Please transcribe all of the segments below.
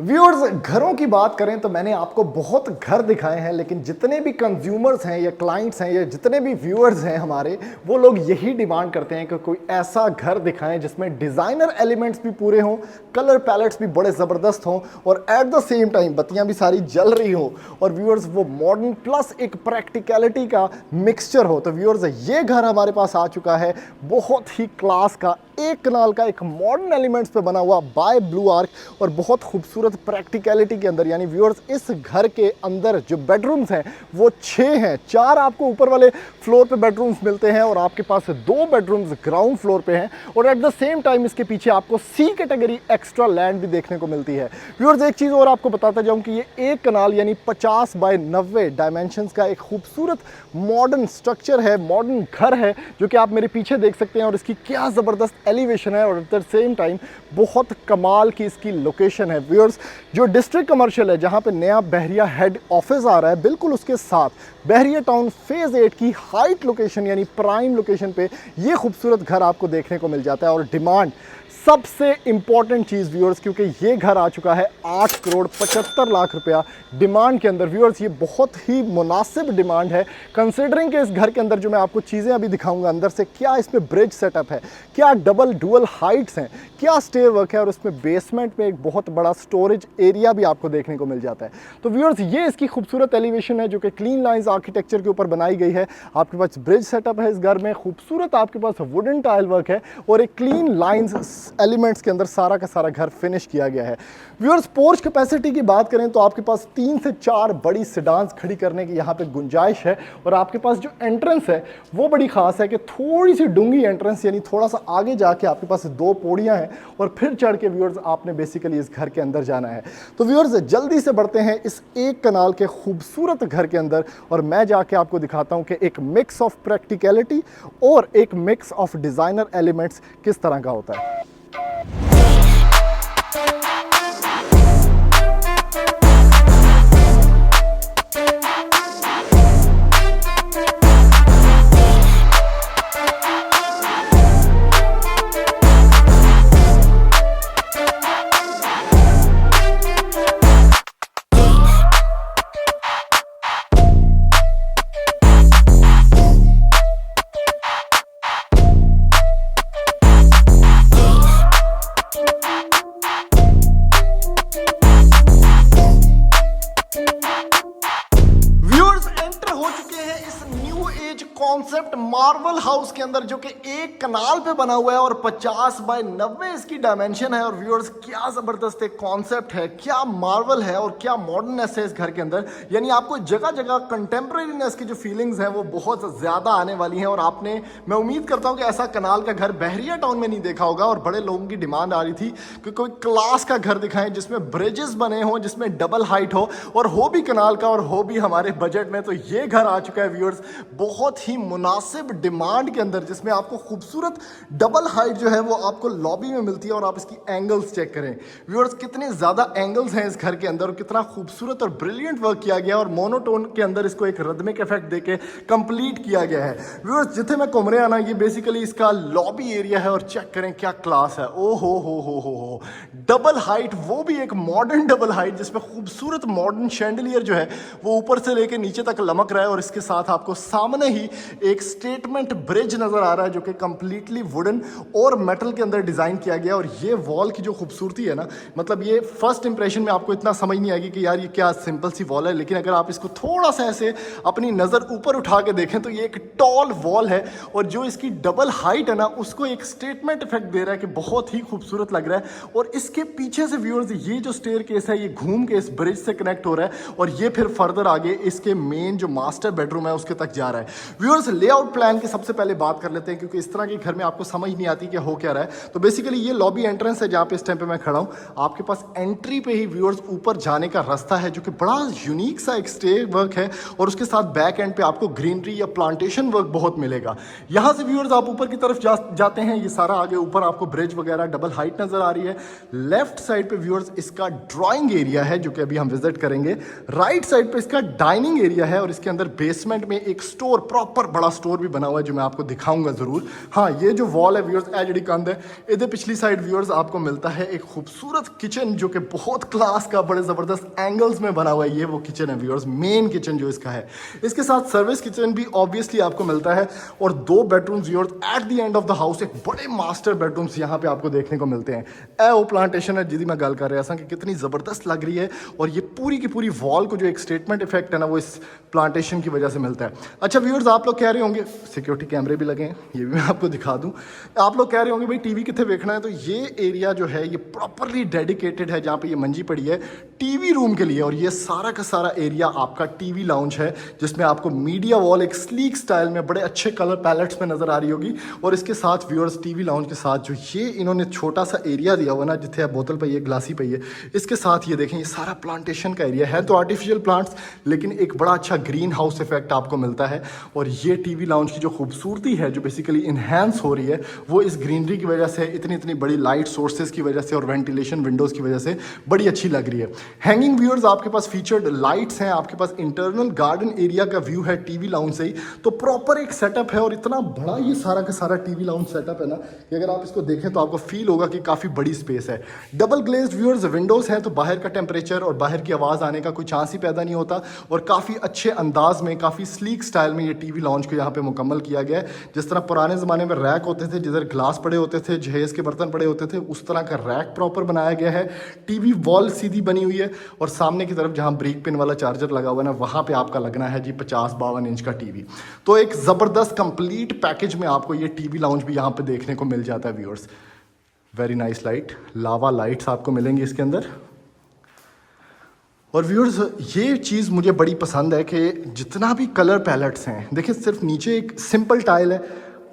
Viewers, घरों की बात करें तो मैंने आपको बहुत घर दिखाए हैं, लेकिन जितने भी कंज्यूमर्स हैं या क्लाइंट्स हैं या जितने भी व्यूअर्स हैं हमारे, वो लोग यही डिमांड करते हैं कि कोई ऐसा घर दिखाएं जिसमें डिज़ाइनर एलिमेंट्स भी पूरे हों, कलर पैलेट्स भी बड़े ज़बरदस्त हों और एट द सेम टाइम बत्तियां भी सारी जल रही हों और व्यूअर्स वो मॉडर्न प्लस एक प्रैक्टिकलिटी का मिक्सचर हो। तो व्यूअर्स, ये घर हमारे पास आ चुका है, बहुत ही क्लास का, एक कनाल का, एक मॉडर्न एलिमेंट्स पे बना हुआ बाय ब्लू आर्क और बहुत खूबसूरत प्रैक्टिकलिटी के अंदर। यानी व्यूअर्स, इस घर के अंदर जो बेडरूम्स हैं वो 6 हैं। 4 आपको ऊपर वाले फ्लोर पे बेडरूम्स मिलते हैं और आपके पास 2 बेडरूम्स ग्राउंड फ्लोर पे हैं और एट द सेम टाइम इसके पीछे आपको सी कैटेगरी एक्स्ट्रा लैंड भी देखने को मिलती है। व्यूअर्स, एक चीज़ और आपको बताता जाऊं कि ये एक कनाल यानी 50 बाय 90 डायमेंशंस का एक खूबसूरत मॉडर्न स्ट्रक्चर है, मॉडर्न घर है, जो कि आप मेरे पीछे देख सकते हैं और इसकी क्या ज़बरदस्त एलिवेशन है और एट द सेम टाइम बहुत कमाल की इसकी लोकेशन है। व्यूअर्स, जो डिस्ट्रिक्ट कमर्शियल है जहां पे नया बहरिया हेड ऑफिस आ रहा है, बिल्कुल उसके साथ बहरिया टाउन फेज 8 की हाइट लोकेशन यानी प्राइम लोकेशन पे ये खूबसूरत घर आपको देखने को मिल जाता है। और डिमांड सबसे इंपॉर्टेंट चीज़ व्यूअर्स, क्योंकि ये घर आ चुका है 8 करोड़ 75 लाख रुपया डिमांड के अंदर। व्यूअर्स, ये बहुत ही मुनासिब डिमांड है कंसिडरिंग कि इस घर के अंदर जो मैं आपको चीज़ें अभी दिखाऊंगा अंदर से, क्या इसमें ब्रिज सेटअप है, क्या डबल डुअल हाइट्स हैं, क्या स्टेयर वर्क है और इसमें बेसमेंट में एक बहुत बड़ा स्टोरेज एरिया भी आपको देखने को मिल जाता है। तो व्यूअर्स, ये इसकी खूबसूरत एलिवेशन है जो कि क्लीन लाइंस आर्किटेक्चर के ऊपर बनाई गई है। आपके पास ब्रिज सेटअप है इस घर में, खूबसूरत आपके पास वुडन टाइल वर्क है और एक क्लीन लाइंस एलिमेंट्स के अंदर सारा का सारा घर फिनिश किया गया है। व्यूअर्स, पोर्च कैपेसिटी की बात करें तो आपके पास 3 से 4 बड़ी सिडान्स खड़ी करने की यहाँ पे गुंजाइश है और आपके पास जो एंट्रेंस है वो बड़ी खास है कि थोड़ी सी डूंगी एंट्रेंस, यानी थोड़ा सा आगे जाके आपके पास 2 पौड़ियाँ हैं और फिर चढ़ के व्यूअर्स आपने बेसिकली इस घर के अंदर जाना है। तो व्यूअर्स, जल्दी से बढ़ते हैं इस एक कनाल के खूबसूरत घर के अंदर और मैं जाके आपको दिखाता हूँ कि एक मिक्स ऑफ प्रैक्टिकलिटी और एक मिक्स ऑफ डिज़ाइनर एलिमेंट्स किस तरह का होता है। कॉन्सेप्ट मार्वल हाउस के अंदर जो कि एक कनाल पे बना हुआ है और 50 बाय 90 इसकी डायमेंशन है। और व्यूअर्स, क्या जबरदस्त एक कॉन्सेप्ट है, क्या मार्वल है और क्या मॉडर्ननेस है इस घर के अंदर। यानी आपको जगह जगह कंटेम्प्रेरीनेस की जो फीलिंग्स हैं वो बहुत ज्यादा आने वाली हैं और आपने, मैं उम्मीद करता हूं कि ऐसा कनाल का घर बहरिया टाउन में नहीं देखा होगा। और बड़े लोगों की डिमांड आ रही थी कि कोई क्लास का घर दिखाएं जिसमें ब्रिजेस बने हों, जिसमें डबल हाइट हो और हो भी कनाल का और हो भी हमारे बजट में। तो ये घर आ चुका है व्यूअर्स, बहुत ही मुनासिब डिमांड के अंदर, जिसमें आपको खूबसूरत डबल हाइट जो है वो आपको लॉबी में मिलती है। और आप इसकी एंगल्स चेक करें व्यूअर्स, कितने ज्यादा एंगल्स हैं इस घर के अंदर और कितना खूबसूरत और ब्रिलियंट वर्क किया गया और मोनोटोन के अंदर इसको एक रदमिक इफेक्ट देके कंप्लीट किया गया है। व्यूअर्स, जिथे मैं घूम रहा ना, ये बेसिकली इसका लॉबी एरिया है और चेक करें क्या क्लास है। ओ हो डबल हाइट, वो भी एक मॉडर्न डबल हाइट जिसमें खूबसूरत मॉडर्न शैंडलियर जो है वो ऊपर से लेके नीचे तक लमक रहा है। और इसके साथ आपको सामने ही एक स्टेटमेंट ब्रिज नजर आ रहा है जो कि कंप्लीटली वुडन और मेटल के अंदर डिजाइन किया गया। और ये वॉल की जो खूबसूरती है ना, मतलब ये फर्स्ट इंप्रेशन में आपको इतना समझ नहीं आएगी कि यार ये क्या सिंपल सी वॉल है, लेकिन अगर आप इसको थोड़ा सा ऐसे अपनी नजर ऊपर उठा के देखें तो ये एक टॉल वॉल है और जो इसकी डबल हाइट है ना उसको एक स्टेटमेंट इफेक्ट दे रहा है कि बहुत ही खूबसूरत लग रहा है। और इसके पीछे से व्यूअर्स, ये जो स्टेयर केस है ये घूम के इस ब्रिज से कनेक्ट हो रहा है और ये फिर फर्दर आगे इसके मेन जो मास्टर बेडरूम है उसके तक जा रहा है। व्यूअर्स, लेआउट प्लान की सबसे पहले बात कर लेते हैं क्योंकि इस तरह के घर में आपको समझ नहीं आती कि हो क्या रहा है। तो बेसिकली ये लॉबी एंट्रेंस है जहाँ पे इस टाइम पे मैं खड़ा हूँ। आपके पास एंट्री पे ही व्यूअर्स ऊपर जाने का रास्ता है जो कि बड़ा यूनिक सा एक स्टेयर वर्क है और उसके साथ बैक एंड पे आपको ग्रीनरी या प्लांटेशन वर्क बहुत मिलेगा। यहाँ से व्यूअर्स आप ऊपर की तरफ जाते हैं, ये सारा आगे ऊपर आपको ब्रिज वगैरह डबल हाइट नजर आ रही है। लेफ्ट साइड पे व्यूअर्स इसका ड्राइंग एरिया है जो कि अभी हम विजिट करेंगे। राइट साइड पे इसका डाइनिंग एरिया है और इसके अंदर बेसमेंट में एक स्टोर, प्रॉपर बड़ा स्टोर भी बना हुआ है जो मैं आपको दिखाऊंगा ज़रूर। हाँ, ये जो वॉल है व्यूअर्स, ए जी कंध है, इधर पिछली साइड व्यूअर्स आपको मिलता है एक खूबसूरत किचन जो कि बहुत क्लास का, बड़े ज़बरदस्त एंगल्स में बना हुआ है। ये वो किचन है व्यूअर्स, मेन किचन जो इसका है। इसके साथ सर्विस किचन भी ऑब्वियसली आपको मिलता है और 2 bedrooms viewers at the end of the house, एक बड़े मास्टर बेडरूम्स यहाँ पे आपको देखने को मिलते हैं। ए वो प्लांटेशन है जिसकी मैं गल कर रहा था कि कितनी ज़बरदस्त लग रही है, और ये पूरी की पूरी वॉल को जो एक स्टेटमेंट इफेक्ट है ना, वो इस प्लांटेशन की वजह से मिलता है। अच्छा व्यूअर्स, आप लोग कह रहे होंगे सिक्योरिटी कैमरे भी लगे हैं, ये भी मैं आपको दिखा दूं। आप लोग कह रहे होंगे भाई टीवी कितने देखना है, तो ये एरिया जो है ये प्रॉपरली डेडिकेटेड है, जहाँ पे ये मंजी पड़ी है टीवी रूम के लिए। और ये सारा का सारा एरिया आपका टीवी लाउंज है, जिसमें आपको मीडिया वॉल एक स्लीक स्टाइल में बड़े अच्छे कलर पैलेट्स में नजर आ रही होगी। और इसके साथ व्यूअर्स, टीवी लाउंज के साथ जो ये इन्होंने छोटा सा एरिया दिया हुआ ना, जिथे बोतल पे ये ग्लासी पे है, इसके साथ ये देखें, ये सारा प्लांटेशन का एरिया है। तो आर्टिफिशियल प्लांट्स, लेकिन एक बड़ा अच्छा ग्रीन हाउस इफेक्ट आपको मिलता है। और ये टीवी लाउंज की जो खूबसूरती है, जो बेसिकली इन्हेंस हो रही है, वो इस ग्रीनरी की वजह से, इतनी इतनी बड़ी लाइट सोर्सेज की वजह से और वेंटिलेशन विंडोज की वजह से बड़ी अच्छी लग रही है। हैंगिंग व्यूअर्स, आपके पास फीचर्ड लाइट्स हैं, आपके पास इंटरनल गार्डन एरिया का व्यू है टीवी लाउंज से ही। तो प्रॉपर एक सेटअप है, और इतना बड़ा ये सारा का सारा टीवी लाउंज सेटअप है ना, कि अगर आप इसको देखें तो आपको फील होगा कि काफ़ी बड़ी स्पेस है। डबल ग्लेज्ड व्यूअर्स विंडोज़ हैं, तो बाहर का टेम्परेचर और बाहर की आवाज़ आने का कोई चांस ही पैदा नहीं होता। और काफ़ी अच्छे अंदाज में, काफ़ी स्लीक स्टाइल में ये टीवी लाउंज को यहाँ पे मुकम्मल किया गया है। जिस तरह पुराने ज़माने में रैक होते थे, जिधर ग्लास पड़े होते थे, जहेज़ के बर्तन पड़े होते थे, उस तरह का रैक प्रॉपर बनाया गया है। टीवी वॉल सीधी बनी हुई है, और सामने की तरफ जहाँ ब्रेक पिन वाला चार्जर लगा हुआ है ना, वहाँ पे आपका लगना है जी 50-52 इंच का टीवी। तो एक ज़बरदस्त कंप्लीट पैकेज में आपको ये टीवी लाउंज भी यहाँ पे देखने को मिल जाता है व्यूअर्स। वेरी नाइस लाइट, लावा लाइट्स आपको मिलेंगी इसके अंदर। और व्यूअर्स, ये चीज़ मुझे बड़ी पसंद है कि जितना भी कलर पैलेट्स हैं, देखिए सिर्फ नीचे एक सिंपल टाइल है,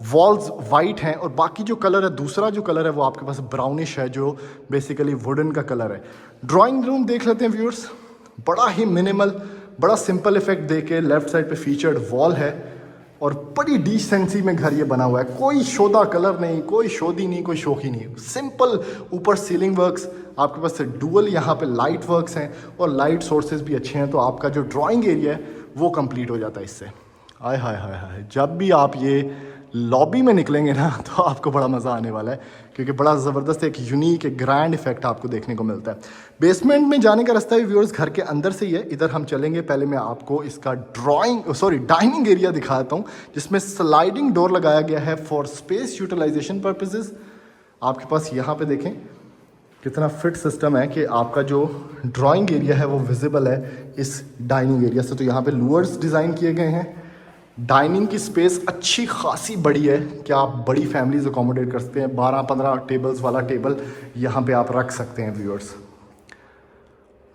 वॉल्स वाइट हैं, और बाकी जो कलर है, दूसरा जो कलर है वो आपके पास ब्राउनिश है, जो बेसिकली वुडन का कलर है। ड्राइंग रूम देख लेते हैं व्यूअर्स, बड़ा ही मिनिमल, बड़ा सिंपल इफेक्ट दे के लेफ्ट साइड पे फीचर्ड वॉल है, और बड़ी डिसेंसी में घर ये बना हुआ है। कोई शोधा कलर नहीं, कोई शोधी नहीं, कोई शोखी नहीं, सिंपल। ऊपर सीलिंग वर्क्स, आपके पास डुअल यहाँ पे लाइट वर्क्स हैं, और लाइट सोर्सेज भी अच्छे हैं। तो आपका जो ड्राइंग एरिया है वो कंप्लीट हो जाता है इससे। आय हाय हाय हाय, जब भी आप ये लॉबी में निकलेंगे ना, तो आपको बड़ा मज़ा आने वाला है, क्योंकि बड़ा ज़बरदस्त एक यूनिक, एक ग्रैंड इफेक्ट आपको देखने को मिलता है। बेसमेंट में जाने का रास्ता भी व्यूअर्स घर के अंदर से ही है। इधर हम चलेंगे, पहले मैं आपको इसका डाइनिंग एरिया दिखाता हूँ, जिसमें स्लाइडिंग डोर लगाया गया है फॉर स्पेस यूटिलाइजेशन पर्पसेस। आपके पास यहाँ पे देखें कितना फिट सिस्टम है कि आपका जो ड्राइंग एरिया है वो विजिबल है इस डाइनिंग एरिया से। तो यहाँ पे लूअर्स डिज़ाइन किए गए हैं। डाइनिंग की स्पेस अच्छी खासी बड़ी है कि आप बड़ी फैमिलीज अकोमोडेट कर सकते हैं। 12-15 टेबल्स वाला टेबल यहाँ पे आप रख सकते हैं व्यूअर्स,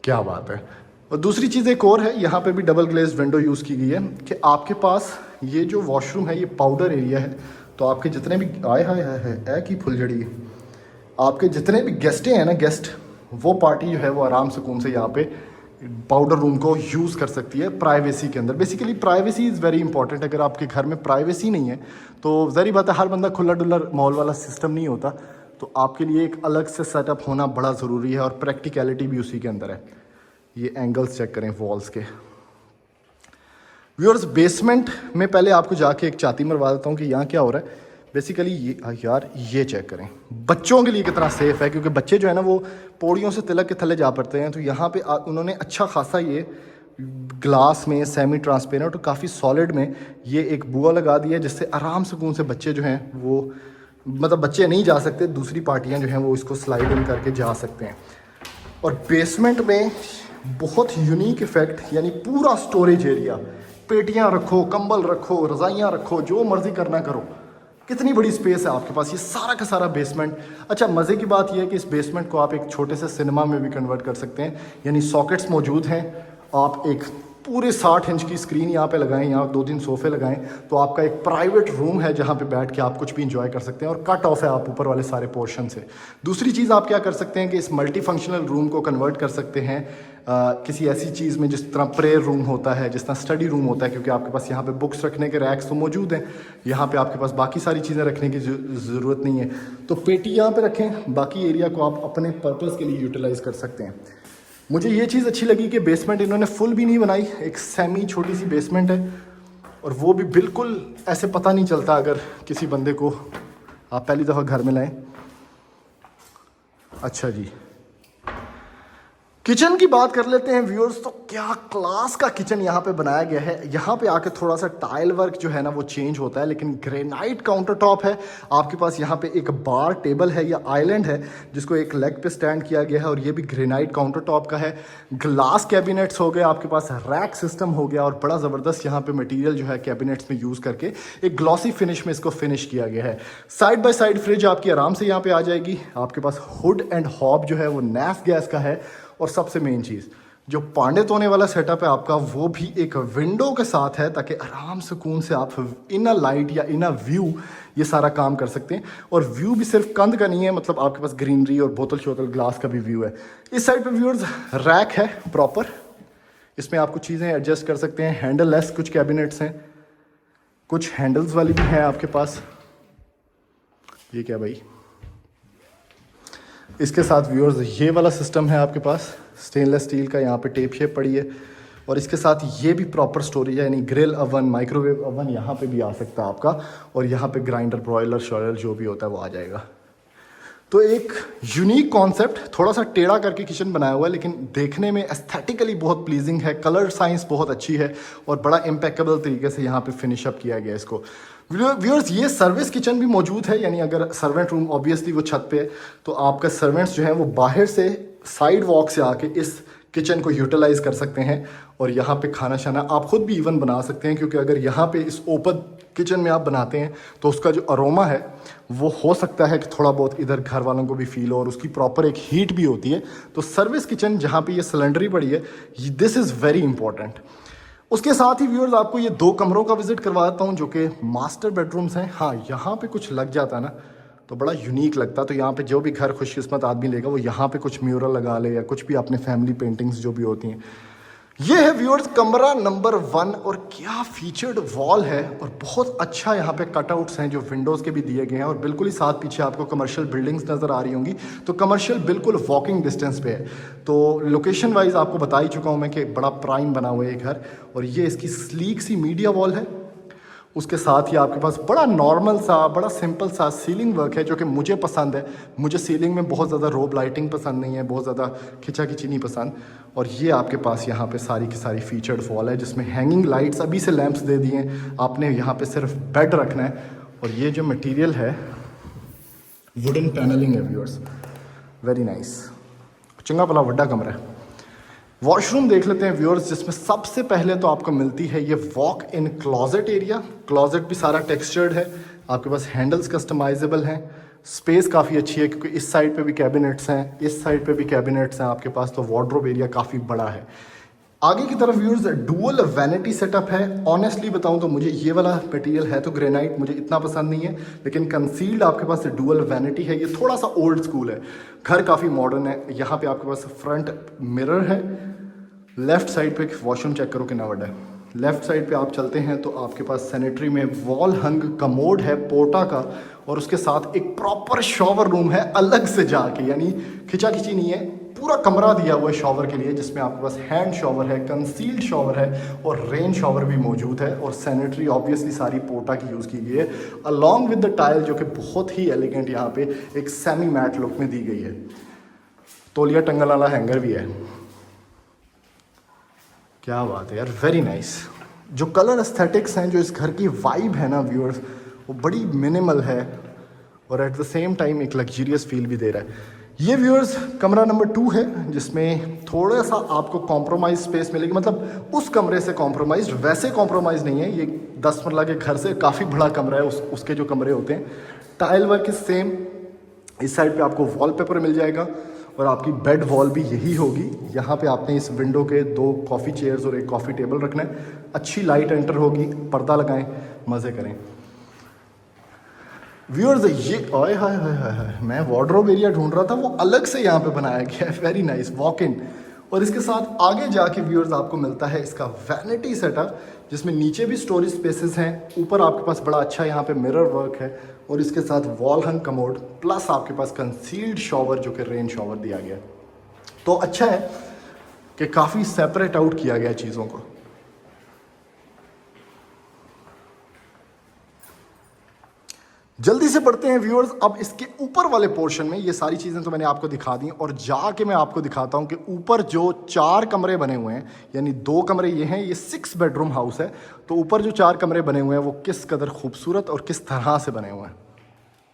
क्या बात है। और दूसरी चीज़ एक और है, यहाँ पे भी डबल ग्लेज्ड विंडो यूज़ की गई है कि आपके पास ये जो वॉशरूम है ये पाउडर एरिया है। तो आपके जितने भी आए हाय है की फुलझड़ी, आपके जितने भी गेस्टें हैं ना, गेस्ट, वो पार्टी जो है वो आराम सुकून से यहाँ पे पाउडर रूम को यूज़ कर सकती है प्राइवेसी के अंदर। Basically privacy is very important. अगर आपके घर में प्राइवेसी नहीं है तो ज़ाहिर बात है, हर बंदा खुला डुल्ला मॉल वाला सिस्टम नहीं होता, तो आपके लिए एक अलग से सेटअप होना बड़ा ज़रूरी है, और प्रैक्टिकलिटी भी उसी के अंदर है। ये एंगल्स चेक करें वॉल्स के व्यूअर्स। बेसमेंट में पहले आपको जाके एक चाती मरवा देता हूँ कि यहाँ क्या हो रहा है। बेसिकली ये यार, ये चेक करें, बच्चों के लिए कितना सेफ़ है, क्योंकि बच्चे जो है ना वो पौड़ियों से तिलक के थल्ले जा पड़ते हैं। तो यहाँ पे उन्होंने अच्छा खासा ये ग्लास में सेमी ट्रांसपेरेंट और काफ़ी सॉलिड में ये एक बुआ लगा दिया है, जिससे आराम सुकून से बच्चे जो हैं वो, मतलब बच्चे नहीं जा सकते, दूसरी पार्टियाँ जो हैं वो इसको स्लाइड इन करके जा सकते हैं। और बेसमेंट में बहुत यूनिक इफेक्ट, यानी पूरा स्टोरेज एरिया, पेटियाँ रखो, कंबल रखो, रज़ाइयाँ रखो, जो मर्ज़ी करना करो। कितनी बड़ी स्पेस है आपके पास, ये सारा का सारा बेसमेंट। अच्छा, मज़े की बात यह है कि इस बेसमेंट को आप एक छोटे से सिनेमा में भी कन्वर्ट कर सकते हैं, यानी सॉकेट्स मौजूद हैं। आप एक पूरे 60 इंच की स्क्रीन यहाँ पे लगाएं, यहाँ 2-3 सोफे लगाएं, तो आपका एक प्राइवेट रूम है जहाँ पे बैठ के आप कुछ भी इंजॉय कर सकते हैं, और कट ऑफ है आप ऊपर वाले सारे पोर्शन से। दूसरी चीज़ आप क्या कर सकते हैं कि इस मल्टी फंक्शनल रूम को कन्वर्ट कर सकते हैं किसी ऐसी चीज़ में जिस तरह प्रेयर रूम होता है, जिस तरह स्टडी रूम होता है, क्योंकि आपके पास यहाँ पे बुक्स रखने के रैक्स तो मौजूद हैं, यहाँ पे आपके पास बाकी सारी चीज़ें रखने की ज़रूरत नहीं है। तो पेटी यहाँ पे रखें, बाकी एरिया को आप अपने पर्पज़ के लिए यूटिलाइज़ कर सकते हैं। मुझे ये चीज़ अच्छी लगी कि बेसमेंट इन्होंने फुल भी नहीं बनाई, एक सेमी छोटी सी बेसमेंट है, और वो भी बिल्कुल ऐसे पता नहीं चलता अगर किसी बंदे को आप पहली दफ़ा घर में लाएं। अच्छा जी, किचन की बात कर लेते हैं व्यूअर्स। तो क्या क्लास का किचन यहाँ पे बनाया गया है। यहाँ पे आके थोड़ा सा टाइल वर्क जो है ना वो चेंज होता है, लेकिन ग्रेनाइट काउंटर टॉप है आपके पास। यहाँ पे एक बार टेबल है या आइलैंड है जिसको एक लेग पे स्टैंड किया गया है, और ये भी ग्रेनाइट काउंटर टॉप का है। ग्लास कैबिनेट्स हो गए आपके पास, रैक सिस्टम हो गया, और बड़ा ज़बरदस्त यहाँ पे मटीरियल जो है कैबिनेट्स में यूज़ करके एक ग्लॉसी फिनिश में इसको फिनिश किया गया है। साइड बाय साइड फ्रिज आपकी आराम से यहाँ पे आ जाएगी। आपके पास हुड एंड हॉब जो है वो नैफ गैस का है। और सबसे मेन चीज़ जो पांडे तोने वाला सेटअप है आपका, वो भी एक विंडो के साथ है, ताकि आराम सुकून से आप इनर लाइट या इनर व्यू ये सारा काम कर सकते हैं। और व्यू भी सिर्फ कंध का नहीं है, मतलब आपके पास ग्रीनरी और बोतल शोतल ग्लास का भी व्यू है। इस साइड पे व्यूअर्स रैक है प्रॉपर, इसमें आप कुछ चीज़ें एडजस्ट कर सकते हैं। हैंडल लेस कुछ कैबिनेट्स हैं, कुछ हैंडल्स वाली भी हैं आपके पास। ये क्या भाई, इसके साथ व्यूअर्स ये वाला सिस्टम है आपके पास स्टेनलेस स्टील का, यहाँ पे टेप शेप पड़ी है। और इसके साथ ये भी प्रॉपर स्टोरेज है, यानी ग्रिल ओवन, माइक्रोवेव ओवन यहाँ पे भी आ सकता है आपका। और यहाँ पे ग्राइंडर, ब्रॉयलर शॉयलर जो भी होता है वो आ जाएगा। तो एक यूनिक कॉन्सेप्ट, थोड़ा सा टेढ़ा करके किचन बनाया हुआ है, लेकिन देखने में एस्थेटिकली बहुत प्लीजिंग है। कलर साइंस बहुत अच्छी है और बड़ा इम्पेक्केबल तरीके से यहाँ पे फिनिश अप किया गया इसको। व्यूअर्स ये सर्विस किचन भी मौजूद है, यानी अगर सर्वेंट रूम ऑब्वियसली वो छत पे है, तो आपका सर्वेंट्स जो हैं वो बाहर से साइड वॉक से आके इस किचन को यूटिलाइज कर सकते हैं। और यहाँ पे खाना शाना आप खुद भी इवन बना सकते हैं, क्योंकि अगर यहाँ पे इस ओपन किचन में आप बनाते हैं तो उसका जो अरोमा है वो हो सकता है कि थोड़ा बहुत इधर घर वालों को भी फील हो, और उसकी प्रॉपर एक हीट भी होती है। तो सर्विस किचन जहाँ पे ये सिलेंडरी पड़ी है, दिस इज़ वेरी इंपॉर्टेंट। उसके साथ ही व्यूअर्स आपको ये 2 कमरों का विजिट करवाता हूँ जो कि मास्टर बेडरूम्स हैं। हाँ, यहाँ पे कुछ लग जाता है ना तो बड़ा यूनिक लगता। तो यहाँ पे जो भी घर खुशकिस्मत आदमी लेगा वो यहाँ पे कुछ म्यूरल लगा ले, या कुछ भी अपने फैमिली पेंटिंग्स जो भी होती हैं। ये है व्यूअर्स कमरा नंबर 1, और क्या फीचर्ड वॉल है, और बहुत अच्छा यहाँ पे कटआउट्स हैं जो विंडोज़ के भी दिए गए हैं। और बिल्कुल ही साथ पीछे आपको कमर्शियल बिल्डिंग्स नज़र आ रही होंगी, तो कमर्शियल बिल्कुल वॉकिंग डिस्टेंस पे है। तो लोकेशन वाइज आपको बता ही चुका हूँ मैं कि बड़ा प्राइम बना हुआ है ये घर। और ये इसकी स्लीक सी मीडिया वॉल है। उसके साथ ही आपके पास बड़ा नॉर्मल सा, बड़ा सिंपल सा सीलिंग वर्क है जो कि मुझे पसंद है। मुझे सीलिंग में बहुत ज़्यादा रोब लाइटिंग पसंद नहीं है, बहुत ज़्यादा खिंचा खिंची नहीं पसंद। और ये आपके पास यहाँ पे सारी की सारी फीचर्ड वॉल है, जिसमें हैंगिंग लाइट्स अभी से लैंप्स दे दिए हैं। आपने यहाँ पे सिर्फ बेड रखना है। और ये जो मटीरियल है वुडन पैनलिंग है व्यूअर्स, वेरी नाइस। चंगा भला वड्डा कमरा है। वॉशरूम देख लेते हैं व्यूअर्स, जिसमें सबसे पहले तो आपको मिलती है ये walk in closet area. Closet भी सारा टेक्सचर्ड है, आपके पास हैंडल्स कस्टमाइजेबल हैं। स्पेस काफ़ी अच्छी है क्योंकि इस साइड पे भी कैबिनेट्स हैं, इस साइड पे भी कैबिनेट्स हैं आपके पास। तो वार्डरोब एरिया काफ़ी बड़ा है। आगे की तरफ व्यूअर्स डुअल वैनिटी सेटअप है। ऑनेस्टली बताऊं तो मुझे ये वाला मटेरियल है तो ग्रेनाइट मुझे इतना पसंद नहीं है, लेकिन कंसील्ड आपके पास डुअल वैनिटी है। ये थोड़ा सा ओल्ड स्कूल है, घर काफ़ी मॉडर्न है। यहाँ पे आपके पास फ्रंट मिरर है। लेफ्ट साइड पे वॉशरूम चेक करो कितना बड़ा है। लेफ्ट साइड पे आप चलते हैं तो आपके पास सैनिटरी में वॉल हंग कमोड है पोर्टा का, और उसके साथ एक प्रॉपर शॉवर रूम है अलग से जाके, यानी खिंचा खिंची नहीं है, पूरा कमरा दिया हुआ है शॉवर के लिए, जिसमें आपके पास हैंड शॉवर है, कंसील्ड शॉवर है, और रेन शॉवर भी मौजूद है। और सैनिटरी ऑब्वियसली सारी पोर्टा की यूज़ की गई है, अलॉन्ग विद द टाइल जो कि बहुत ही एलिगेंट यहाँ पे एक सेमी मैट लुक में दी गई है। तौलिया टंगल वाला हैंगर भी है। क्या बात है यार, वेरी नाइस। जो कलर एस्थेटिक्स हैं, जो इस घर की वाइब है ना व्यूअर्स, वो बड़ी मिनिमल है और एट द सेम टाइम एक लग्जरियस फील भी दे रहा है। ये व्यूअर्स कमरा नंबर 2 है, जिसमें थोड़ा सा आपको कॉम्प्रोमाइज़ स्पेस मिलेगी। मतलब उस कमरे से कॉम्प्रोमाइज़, वैसे कॉम्प्रोमाइज़ नहीं है। ये 10 मरला के घर से काफ़ी बड़ा कमरा है, उसके जो कमरे होते हैं। Tile work is same. इस साइड पे आपको वॉलपेपर मिल जाएगा, और आपकी बेड वॉल भी यही होगी। यहाँ पे आपने इस विंडो के 2 कॉफ़ी चेयर्स और एक कॉफ़ी टेबल रखना है। अच्छी लाइट एंटर होगी, पर्दा लगाएं, मज़े करें व्यूअर्स। ये आए हाय हाय हाय हाय, मैं वार्डरोब एरिया ढूंढ रहा था, वो अलग से यहाँ पे बनाया गया है। Very nice walk in. और इसके साथ आगे जाके व्यूअर्स आपको मिलता है इसका वैनिटी सेटअप, जिसमें नीचे भी स्टोरेज स्पेसेस हैं, ऊपर आपके पास बड़ा अच्छा यहाँ पे मिरर वर्क है, और इसके साथ वॉल हंग कमोड, प्लस आपके पास कंसील्ड शॉवर जो कि रेन शॉवर दिया गया। तो अच्छा है कि काफ़ी सेपरेट आउट किया गया चीज़ों को। जल्दी से बढ़ते हैं व्यूअर्स अब इसके ऊपर वाले पोर्शन में। ये सारी चीज़ें तो मैंने आपको दिखा दी और जाके मैं आपको दिखाता हूँ कि ऊपर जो 4 कमरे बने हुए हैं, यानी 2 कमरे ये हैं, ये 6 बेडरूम हाउस है। तो ऊपर जो 4 कमरे बने हुए हैं वो किस कदर खूबसूरत और किस तरह से बने हुए हैं।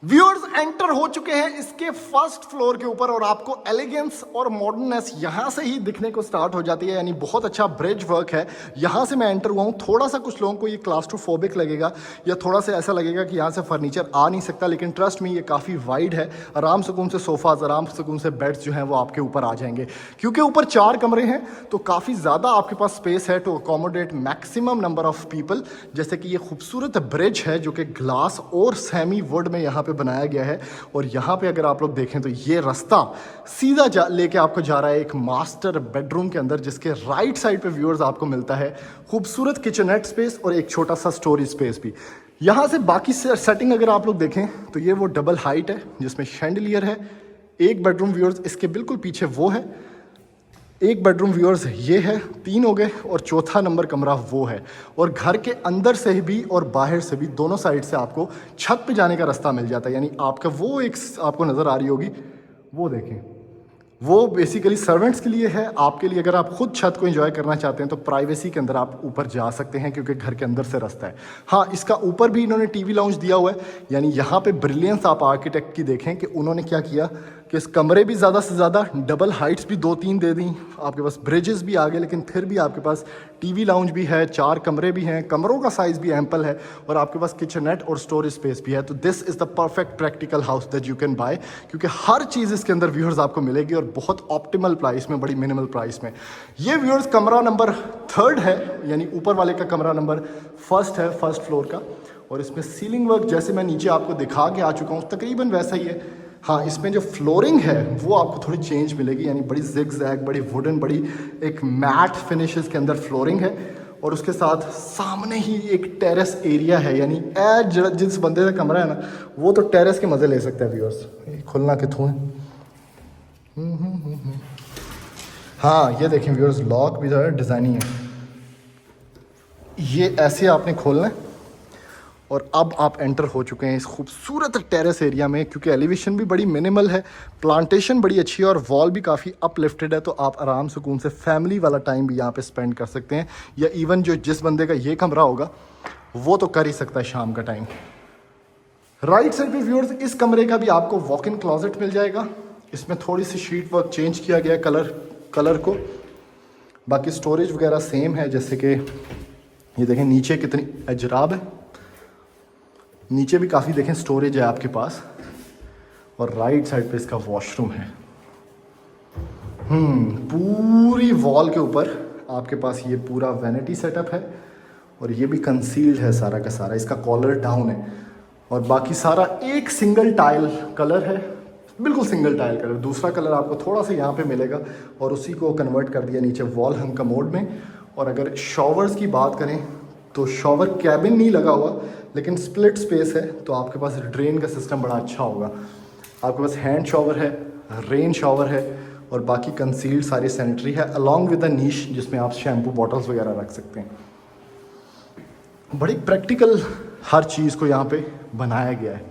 व्यूअर्स एंटर हो चुके हैं इसके फर्स्ट फ्लोर के ऊपर और आपको एलिगेंस और मॉडर्ननेस यहां से ही दिखने को स्टार्ट हो जाती है, यानी बहुत अच्छा ब्रिज वर्क है। यहां से मैं एंटर हुआ हूं, थोड़ा सा कुछ लोगों को ये क्लास्ट्रोफोबिक लगेगा या थोड़ा सा ऐसा लगेगा कि यहां से फर्नीचर आ नहीं सकता, लेकिन ट्रस्ट में ये काफ़ी वाइड है। आराम सुकून से सोफाज, आराम सुकून से बेड्स जो हैं वो आपके ऊपर आ जाएंगे। क्योंकि ऊपर 4 कमरे हैं तो काफ़ी ज़्यादा आपके पास स्पेस है to accommodate maximum number of people. जैसे कि ये खूबसूरत ब्रिज है जो कि ग्लास और सेमी वुड में यहाँ पे बनाया गया है। और यहाँ पे अगर आप लोग देखें तो ये रास्ता सीधा लेके आपको जा रहा है एक मास्टर बेडरूम के अंदर, जिसके राइट साइड पे व्यूअर्स आपको मिलता है खूबसूरत किचननेट स्पेस और एक छोटा सा स्टोरेज स्पेस भी। यहाँ से बाकी सेटिंग अगर आप लोग देखें तो ये वो डबल हाइट है जिसमें शैंडलियर है। एक बेडरूम व्यूअर्स इसके बिल्कुल पीछे वो है, एक बेडरूम व्यूअर्स ये है, 3 हो गए और चौथा नंबर कमरा वो है। और घर के अंदर से भी और बाहर से भी दोनों साइड से आपको छत पे जाने का रास्ता मिल जाता है। यानी आपका वो एक आपको नज़र आ रही होगी, वो देखें, वो बेसिकली सर्वेंट्स के लिए है। आपके लिए अगर आप खुद छत को एंजॉय करना चाहते हैं तो प्राइवेसी के अंदर आप ऊपर जा सकते हैं क्योंकि घर के अंदर से रास्ता है। हाँ, इसका ऊपर भी इन्होंने टीवी लाउंज दिया हुआ है। यानी यहाँ पे ब्रिलियंस आप आर्किटेक्ट की देखें कि उन्होंने क्या किया कि इस कमरे भी ज़्यादा से ज़्यादा डबल हाइट्स भी 2-3 दे दी, आपके पास ब्रिजेस भी आ गए, लेकिन फिर भी आपके पास टीवी लाउंज भी है, 4 कमरे भी हैं, कमरों का साइज़ भी एम्पल है और आपके पास किचननेट और स्टोरेज स्पेस भी है। तो this is the perfect practical house that you can buy, क्योंकि हर चीज़ इसके अंदर व्यूअर्स आपको मिलेगी और बहुत ऑप्टिमल प्राइस में, बड़ी मिनिमल प्राइस में। ये व्यूअर्स कमरा नंबर 3 है, यानी ऊपर वाले का कमरा नंबर 1 है, फर्स्ट फ्लोर का। और इसमें सीलिंग वर्क जैसे मैं नीचे आपको दिखा के आ चुका हूँ तकरीबन वैसा ही है। हाँ, इसमें जो फ्लोरिंग है वो आपको थोड़ी चेंज मिलेगी, यानी बड़ी जिग-जैग, बड़ी वुडन, बड़ी एक मैट फिनिशेस के अंदर फ्लोरिंग है। और उसके साथ सामने ही एक टेरेस एरिया है, यानी जिस बंदे का कमरा है ना वो तो टेरेस के मज़े ले सकते हैं व्यूअर्स। खुलना कितों है, हाँ ये देखें व्यूअर्स, लॉक भी जो है डिज़ाइनिंग है। ये ऐसे आपने खोलना है और अब आप एंटर हो चुके हैं इस खूबसूरत टेरेस एरिया में। क्योंकि एलिवेशन भी बड़ी मिनिमल है, प्लांटेशन बड़ी अच्छी है और वॉल भी काफ़ी अपलिफ्टेड है, तो आप आराम सुकून से फैमिली वाला टाइम भी यहाँ पे स्पेंड कर सकते हैं। या इवन जो जिस बंदे का ये कमरा होगा वो तो कर ही सकता है शाम का टाइम। राइट साइड पे व्यूअर्स इस कमरे का भी आपको वॉक इन क्लॉजेट मिल जाएगा। इसमें थोड़ी सी शीट वर्क चेंज किया गया कलर को, बाकी स्टोरेज वगैरह सेम है। जैसे कि ये देखें नीचे कितनी अजराब है, नीचे भी काफ़ी देखें स्टोरेज है आपके पास। और राइट साइड पे इसका वॉशरूम है। पूरी वॉल के ऊपर आपके पास ये पूरा वैनिटी सेटअप है और ये भी कंसील्ड है सारा का सारा, इसका कॉलर डाउन है। और बाकी सारा एक सिंगल टाइल कलर है, बिल्कुल सिंगल टाइल कलर। दूसरा कलर आपको थोड़ा सा यहाँ पे मिलेगा और उसी को कन्वर्ट कर दिया नीचे वॉल हंग कमोड में। और अगर शॉवर्स की बात करें तो शॉवर कैबिन नहीं लगा हुआ, लेकिन स्प्लिट स्पेस है, तो आपके पास ड्रेन का सिस्टम बड़ा अच्छा होगा। आपके पास हैंड शॉवर है, रेन शॉवर है और बाकी कंसील्ड सारी सैनिटरी है, अलॉन्ग विद द नीश जिसमें आप शैम्पू बॉटल्स वगैरह रख सकते हैं। बड़ी प्रैक्टिकल हर चीज़ को यहाँ पे बनाया गया है।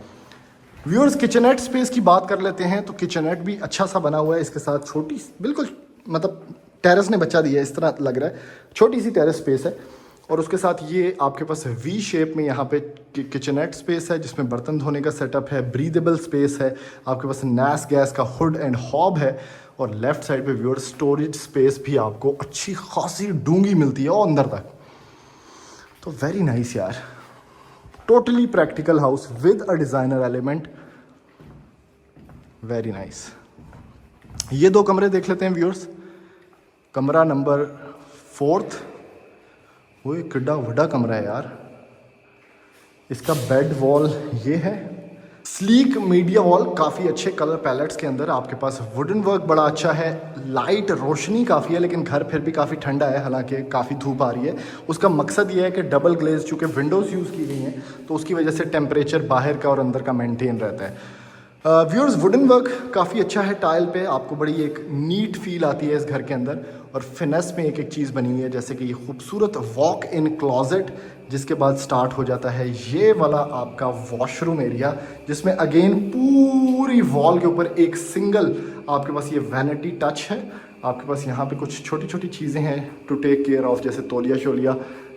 व्यूअर्स किचननेट स्पेस की बात कर लेते हैं तो किचननेट भी अच्छा सा बना हुआ है। इसके साथ छोटी बिल्कुल मतलब टेरेस ने बच्चा दिया है इस तरह लग रहा है, छोटी सी टेरेस स्पेस है। और उसके साथ ये आपके पास वी शेप में यहाँ पे किचननेट स्पेस है जिसमें बर्तन धोने का सेटअप है, ब्रीदेबल स्पेस है, आपके पास नैस गैस का हुड एंड हॉब है। और लेफ्ट साइड पे व्यूअर स्टोरेज स्पेस भी आपको अच्छी खासी डूंगी मिलती है और अंदर तक। तो वेरी नाइस यार, totally practical house with a designer element, very nice. ये 2 कमरे देख लेते हैं व्यूअर्स। कमरा नंबर 4, वो किड्डा वड्डा कमरा है यार। इसका बेड वॉल ये है, स्लीक मीडिया वॉल, काफ़ी अच्छे कलर पैलेट्स के अंदर। आपके पास वुडन वर्क बड़ा अच्छा है, लाइट रोशनी काफ़ी है, लेकिन घर फिर भी काफ़ी ठंडा है, हालांकि काफ़ी धूप आ रही है। उसका मकसद ये है कि डबल ग्लेज चूँकि विंडोज़ यूज़ की गई हैं तो उसकी वजह से टेम्परेचर बाहर का और अंदर का मेंटेन रहता है। व्यूअर्स वुडन वर्क काफ़ी अच्छा है टाइल पे, आपको बड़ी एक नीट फील आती है इस घर के अंदर। और फिनेस में एक एक चीज़ बनी हुई है, जैसे कि ये खूबसूरत वॉक इन क्लॉजेट, जिसके बाद स्टार्ट हो जाता है ये वाला आपका वॉशरूम एरिया, जिसमें अगेन पूरी वॉल के ऊपर एक सिंगल आपके पास ये वैनिटी टच है। आपके पास यहाँ पे कुछ छोटी छोटी चीज़ें हैं टू टेक केयर ऑफ, जैसे तौलिया शोलिया,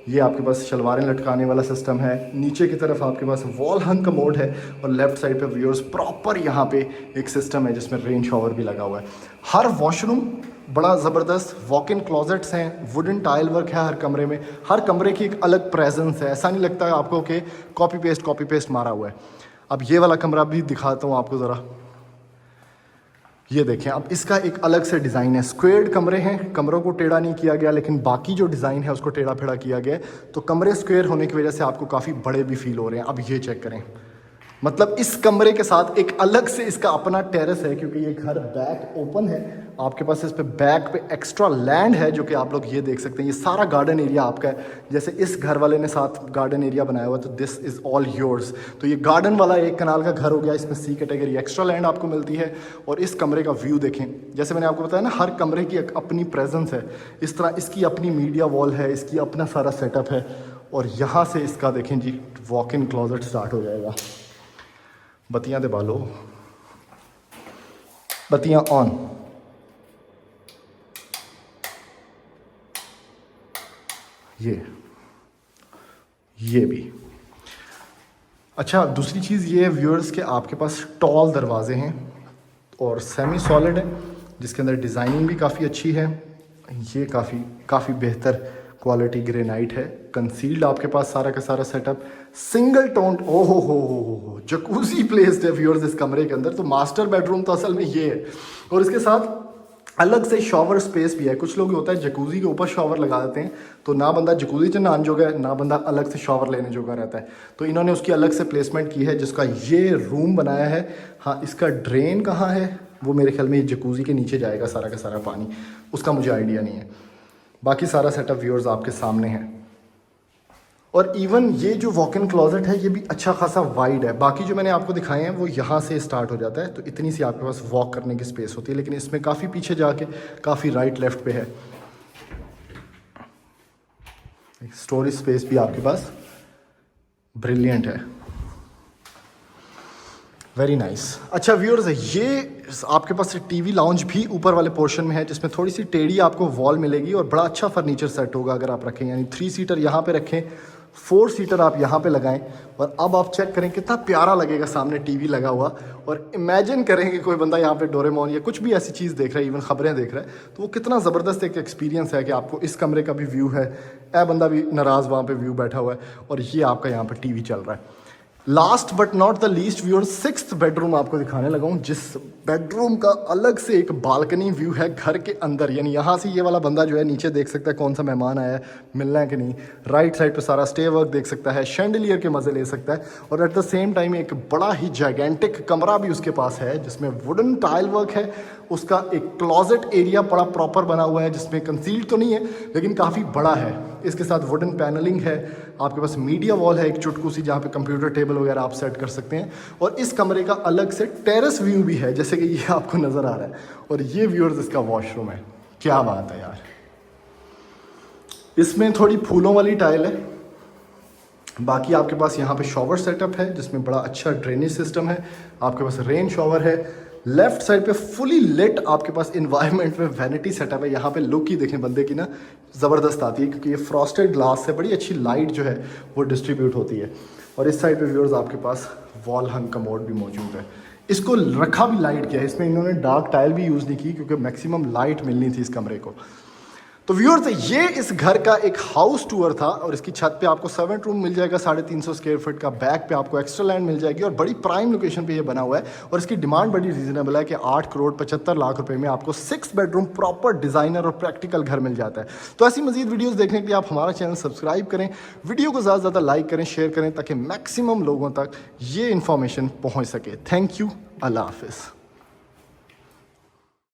ये आपके पास शलवारें लटकाने वाला सिस्टम है। नीचे की तरफ आपके पास वॉल हंग कमोड है और लेफ्ट साइड पे व्यूअर्स प्रॉपर यहाँ पे एक सिस्टम है जिसमें रेन शॉवर भी लगा हुआ है। हर वॉशरूम बड़ा ज़बरदस्त वॉक इन क्लॉजेट्स हैं, वुडन टाइल वर्क है हर कमरे में, हर कमरे की एक अलग प्रेजेंस है। ऐसा नहीं लगता है आपको कि कॉपी पेस्ट मारा हुआ है। अब ये वाला कमरा भी दिखाता हूँ आपको ज़रा, ये देखें। अब इसका एक अलग से डिज़ाइन है, स्क्वेयर्ड कमरे हैं, कमरों को टेढ़ा नहीं किया गया, लेकिन बाकी जो डिज़ाइन है उसको टेढ़ा फेढ़ा किया गया है। तो कमरे स्क्वेयर होने की वजह से आपको काफ़ी बड़े भी फील हो रहे हैं। अब ये चेक करें, मतलब इस कमरे के साथ एक अलग से इसका अपना टेरेस है, क्योंकि ये घर बैक ओपन है। आपके पास इस पे बैक पे एक्स्ट्रा लैंड है, जो कि आप लोग ये देख सकते हैं। ये सारा गार्डन एरिया आपका है, जैसे इस घर वाले ने साथ गार्डन एरिया बनाया हुआ, तो दिस इज़ ऑल योर्स। तो ये गार्डन वाला 1 कनाल का घर हो गया, इसमें सी कैटेगरी एक्स्ट्रा लैंड आपको मिलती है। और इस कमरे का व्यू देखें, जैसे मैंने आपको बताया ना, हर कमरे की एक अपनी प्रेजेंस है। इस तरह इसकी अपनी मीडिया वॉल है, इसकी अपना सारा सेटअप है। और यहाँ से इसका देखें जी, वॉक इन क्लॉजेट स्टार्ट हो जाएगा। बत्तियां दे बालो, बत्तियां ऑन। ये भी अच्छा। दूसरी चीज़ ये है व्यूअर्स के आपके पास टॉल दरवाजे हैं और सेमी सॉलिड है, जिसके अंदर डिज़ाइनिंग भी काफ़ी अच्छी है। ये काफ़ी बेहतर क्वालिटी ग्रेनाइट है, कंसील्ड आपके पास सारा का सारा सेटअप, सिंगल टोन। ओहो हो जकूजी प्लेस्ड है व्यूअर्स इस कमरे के अंदर। तो मास्टर बेडरूम तो असल में ये है, और इसके साथ अलग से शॉवर स्पेस भी है। कुछ लोग होता है जकूजी के ऊपर शॉवर लगा देते हैं, तो ना बंदा जकूजी च नहान जोगा है, ना बंदा अलग से शॉवर लेने जोगा रहता है। तो इन्होंने उसकी अलग से प्लेसमेंट की है, जिसका ये रूम बनाया है। हाँ, इसका ड्रेन कहाँ है वो मेरे ख्याल में जकूजी के नीचे जाएगा सारा का सारा पानी, उसका मुझे आइडिया नहीं है। बाकी सारा सेटअप व्यूअर्स आपके सामने है। और इवन ये जो वॉक इन क्लॉजेट है, ये भी अच्छा खासा वाइड है। बाकी जो मैंने आपको दिखाए हैं वो यहाँ से स्टार्ट हो जाता है, तो इतनी सी आपके पास वॉक करने की स्पेस होती है। लेकिन इसमें काफ़ी पीछे जाके काफ़ी राइट लेफ्ट पे है। स्टोरेज स्पेस भी आपके पास ब्रिलियंट है, वेरी नाइस। अच्छा व्यूअर्स, ये आपके पास टीवी लाउंज भी ऊपर वाले पोर्शन में है, जिसमें थोड़ी सी टेढ़ी आपको वॉल मिलेगी और बड़ा अच्छा फर्नीचर सेट होगा अगर आप रखें। यानी 3 सीटर यहाँ पे रखें, 4 सीटर आप यहाँ पे लगाएं। और अब आप चेक करें कितना प्यारा लगेगा सामने टीवी लगा हुआ। और इमेजिन करें कि कोई बंदा यहाँ पे डोरेमोन या कुछ भी ऐसी चीज़ देख रहा है, इवन खबरें देख रहा है, तो वो कितना ज़बरदस्त एक एक्सपीरियंस है कि आपको इस कमरे का भी व्यू है, बंदा भी नाराज़ वहाँ पे व्यू बैठा हुआ है और ये आपका यहाँ पर टीवी चल रहा है। Last but not the least viewer, 6th bedroom आपको दिखाने लगा हूँ, जिस बेडरूम का अलग से एक बालकनी व्यू है घर के अंदर। यानी यहाँ से ये वाला बंदा जो है नीचे देख सकता है कौन सा मेहमान आया है, मिलना है कि नहीं। राइट साइड पे सारा स्टे वर्क देख सकता है, शैंडलियर के मज़े ले सकता है। और एट द सेम टाइम एक बड़ा ही जाइगेंटिक कमरा भी उसके पास है, जिसमें वुडन टाइल वर्क है। उसका एक क्लॉजेट एरिया बड़ा प्रॉपर बना हुआ है, जिसमें कंसील्ड तो नहीं है लेकिन काफ़ी बड़ा है। इसके साथ वुडन पैनलिंग है, आपके पास मीडिया वॉल है एक चुटकू सी, जहाँ पे कंप्यूटर टेबल वगैरह आप सेट कर सकते हैं। और इस कमरे का अलग से टेरेस व्यू भी है, जैसे कि ये आपको नज़र आ रहा है। और ये व्यूअर्स इसका वॉशरूम है, क्या बात है यार। इसमें थोड़ी फूलों वाली टाइल है। बाकी आपके पास यहाँ पे शॉवर सेटअप है, जिसमें बड़ा अच्छा ड्रेनेज सिस्टम है। आपके पास रेन शॉवर है। लेफ्ट साइड पे फुली लिट आपके पास इन्वायरमेंट में वैनिटी सेटअप है। यहाँ पे लुक ही देखें बंदे की ना, ज़बरदस्त आती है, क्योंकि ये फ्रॉस्टेड ग्लास से बड़ी अच्छी लाइट जो है वो डिस्ट्रीब्यूट होती है। और इस साइड पे व्यूअर्स आपके पास वॉल हंग कमोड भी मौजूद है। इसको रखा भी लाइट किया है, इसमें इन्होंने डार्क टाइल भी यूज़ नहीं की, क्योंकि मैक्सिमम लाइट मिलनी थी इस कमरे को। तो व्यूअर्स, ये इस घर का एक हाउस टूर था। और इसकी छत पे आपको 7 रूम मिल जाएगा 350 स्क्वायर फीट का। बैक पे आपको एक्स्ट्रा लैंड मिल जाएगी और बड़ी प्राइम लोकेशन पे ये बना हुआ है। और इसकी डिमांड बड़ी रीजनेबल है कि 8 करोड़ 75 लाख रुपए में आपको 6 बेडरूम प्रॉपर डिजाइनर और प्रैक्टिकल घर मिल जाता है। तो ऐसी मजीद वीडियोस देखने के लिए आप हमारा चैनल सब्सक्राइब करें, वीडियो को ज़्यादा से ज़्यादा लाइक करें, शेयर करें, ताकि मैक्सिमम लोगों तक ये इन्फॉर्मेशन पहुँच सके। थैंक यू, अल्लाह हाफिज़।